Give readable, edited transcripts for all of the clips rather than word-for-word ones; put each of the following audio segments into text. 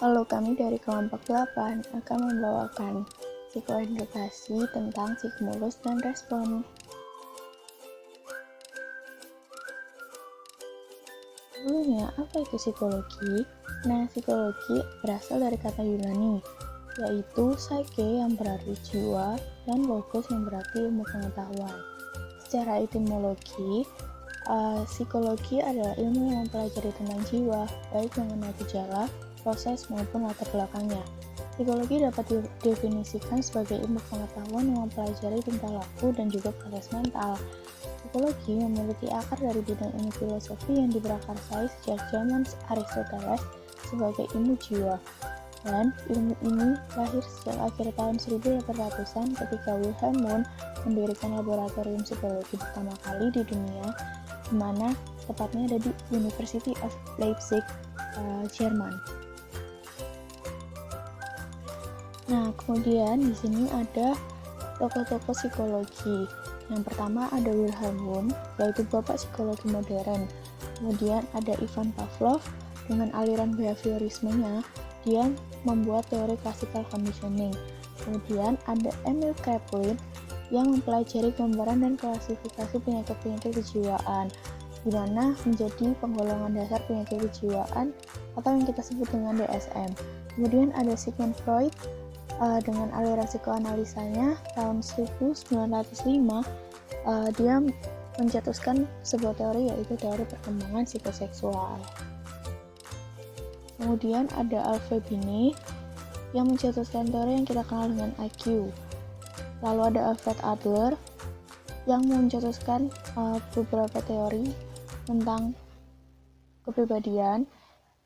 Halo, kami dari kelompok 8 akan membawakan psikoedukasi tentang stimulus dan respon. Sebelumnya, apa itu psikologi? Nah, psikologi berasal dari kata Yunani, yaitu psyche yang berarti jiwa dan logos yang berarti ilmu pengetahuan. Secara etimologi, psikologi adalah ilmu yang mempelajari tentang jiwa, baik mengenai gejala, proses maupun latar belakangnya. Psikologi dapat didefinisikan sebagai ilmu pengetahuan yang mempelajari tingkah laku dan juga proses mental. Psikologi memiliki akar dari bidang ilmu filosofi yang diprakarsai sejak zaman Aristoteles sebagai ilmu jiwa. Dan ilmu ini lahir sejak akhir tahun 1800-an ketika Wilhelm Wundt mendirikan laboratorium psikologi pertama kali di dunia, di mana tepatnya ada di University of Leipzig, Jerman. Nah, kemudian di sini ada tokoh-tokoh psikologi. Yang pertama ada Wilhelm Wundt, yaitu bapak psikologi modern. Kemudian ada Ivan Pavlov, dengan aliran behaviorismenya, dia membuat teori classical conditioning. Kemudian ada Emil Kraepelin, yang mempelajari gambaran dan klasifikasi penyakit-penyakit kejiwaan, di mana menjadi penggolongan dasar penyakit kejiwaan atau yang kita sebut dengan DSM. Kemudian ada Sigmund Freud, dengan aliran psikoanalisanya tahun 1905, dia mencetuskan sebuah teori, yaitu teori perkembangan psikoseksual. Kemudian ada Alfred Binet yang mencetuskan teori yang kita kenal dengan IQ. Lalu ada Alfred Adler yang mencetuskan beberapa teori tentang kepribadian.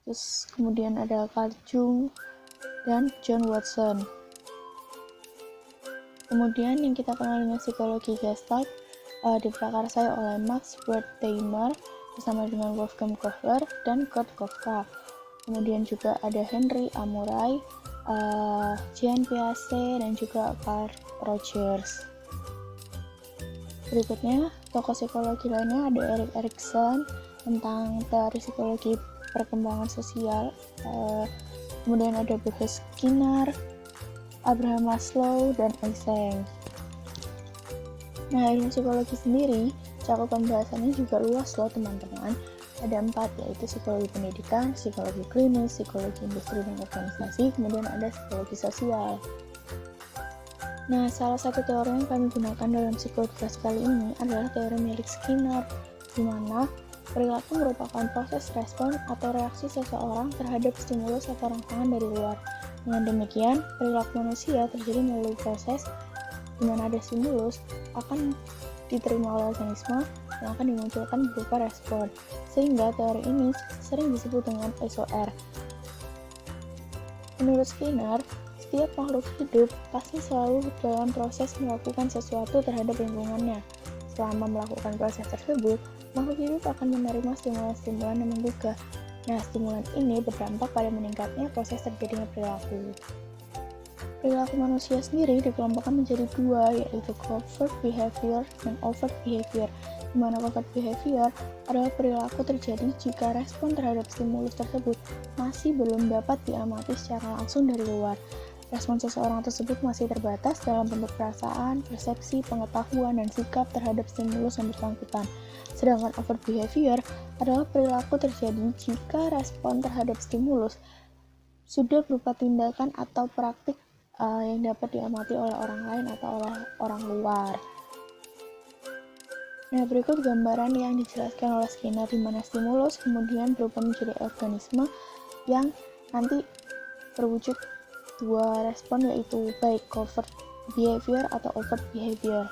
Terus kemudian ada Carl Jung dan John Watson. Kemudian yang kita kenal dengan psikologi Gestalt diprakarsai oleh Max Wertheimer bersama dengan Wolfgang Kohler dan Kurt Kafka. Kemudian juga ada Henry Amorai, Jean Piaget, dan juga Carl Rogers. Berikutnya, tokoh psikologi lainnya ada Erik Erikson tentang teori psikologi perkembangan sosial. Kemudian ada Bruce Skinner, Abraham Maslow, dan Eysenck. Nah, ilmu psikologi sendiri, cakupan bahasannya juga luas loh teman-teman. Ada 4, yaitu psikologi pendidikan, psikologi klinis, psikologi industri dan organisasi, kemudian ada psikologi sosial. Nah, salah satu teori yang kami gunakan dalam psikoedukasi kali ini adalah teori milik Skinner, di mana perilaku merupakan proses respon atau reaksi seseorang terhadap stimulus atau rangsangan dari luar. Dengan demikian, perilaku manusia terjadi melalui proses di mana ada stimulus akan diterima oleh organisme yang akan dimunculkan berupa respon. Sehingga teori ini sering disebut dengan SOR. Menurut Skinner, setiap makhluk hidup pasti selalu dalam proses melakukan sesuatu terhadap lingkungannya. Selama melakukan proses tersebut, makhluk hidup akan menerima stimulan-stimulan yang menggugah. Nah, stimulan ini berdampak pada meningkatnya proses terjadinya perilaku. Perilaku manusia sendiri dikelompokkan menjadi 2, yaitu covert behavior dan overt behavior, di mana covert behavior adalah perilaku terjadi jika respon terhadap stimulus tersebut masih belum dapat diamati secara langsung dari luar. Respon seseorang tersebut masih terbatas dalam bentuk perasaan, persepsi, pengetahuan, dan sikap terhadap stimulus yang bersangkutan. Sedangkan overt behavior adalah perilaku terjadi jika respon terhadap stimulus sudah berupa tindakan atau praktik yang dapat diamati oleh orang lain atau oleh orang luar. Nah, berikut gambaran yang dijelaskan oleh Skinner, di mana stimulus kemudian berubah menjadi organisme yang nanti berwujud 2 respon, yaitu baik covert behavior atau overt behavior.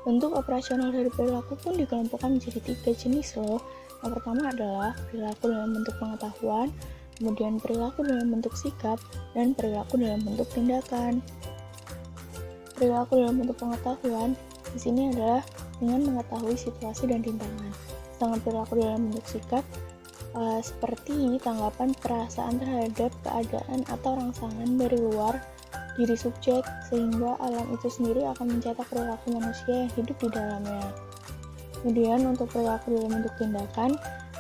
Bentuk operasional dari perilaku pun dikelompokkan menjadi 3 jenis loh. Yang pertama adalah perilaku dalam bentuk pengetahuan, kemudian perilaku dalam bentuk sikap, dan perilaku dalam bentuk tindakan. Perilaku dalam bentuk pengetahuan di sini adalah dengan mengetahui situasi dan tindakan. Sedangkan perilaku dalam bentuk sikap seperti tanggapan perasaan terhadap keadaan atau rangsangan dari luar diri subjek, sehingga alam itu sendiri akan mencetak perilaku manusia yang hidup di dalamnya. Kemudian untuk perilaku dalam bentuk tindakan,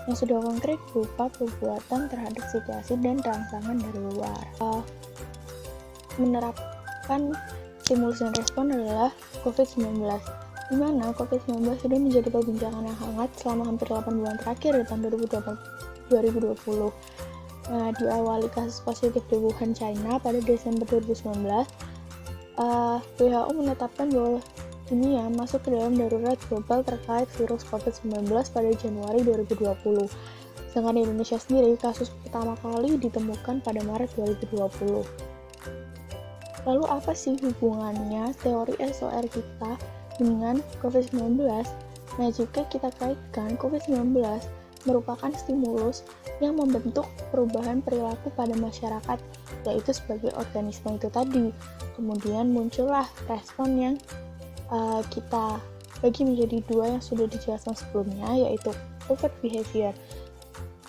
yang sudah konkret berupa perbuatan terhadap situasi dan rangsangan dari luar. Menerapkan stimulus dan respon adalah COVID-19, di mana COVID-19 sudah menjadi perbincangan yang hangat selama hampir 8 bulan terakhir di tahun 2020. Nah, diawali kasus positif di Wuhan, China pada Desember 2019, WHO menetapkan bahwa dunia masuk ke dalam darurat global terkait virus COVID-19 pada Januari 2020. Sedangkan di Indonesia sendiri, kasus pertama kali ditemukan pada Maret 2020. Lalu apa sih hubungannya teori SOR kita dengan COVID-19? Nah, jika kita kaitkan, COVID-19 merupakan stimulus yang membentuk perubahan perilaku pada masyarakat, yaitu sebagai organisme itu tadi. Kemudian muncullah respon yang kita bagi menjadi dua yang sudah dijelaskan sebelumnya, yaitu covert behavior.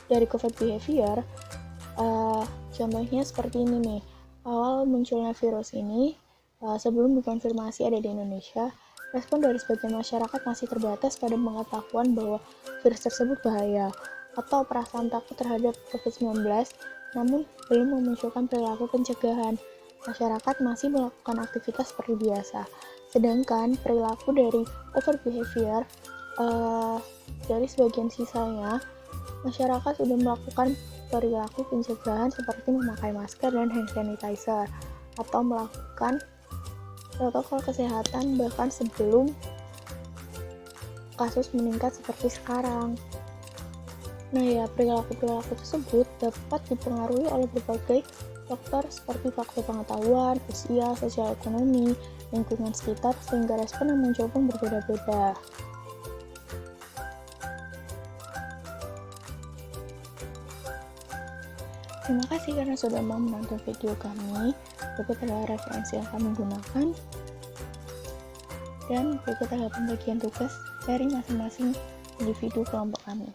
Dari covert behavior, contohnya seperti ini nih. Awal munculnya virus ini, sebelum dikonfirmasi ada di Indonesia, respon dari sebagian masyarakat masih terbatas pada pengetahuan bahwa virus tersebut bahaya, atau perasaan takut terhadap COVID-19, namun belum memunculkan perilaku pencegahan. Masyarakat masih melakukan aktivitas seperti biasa. Sedangkan perilaku dari overt behavior, dari sebagian sisanya, masyarakat sudah melakukan perilaku pencegahan seperti memakai masker dan hand sanitizer, atau melakukan protokol kesehatan bahkan sebelum kasus meningkat seperti sekarang. Nah ya, perilaku-perilaku tersebut dapat dipengaruhi oleh berbagai faktor seperti faktor pengetahuan, usia, sosial ekonomi, lingkungan sekitar, sehingga respon yang muncul pun berbeda-beda. Terima kasih karena sudah mau menonton video kami. Berikut adalah referensi yang kami gunakan, dan berikut adalah pembagian tugas dari masing-masing individu kelompok kami.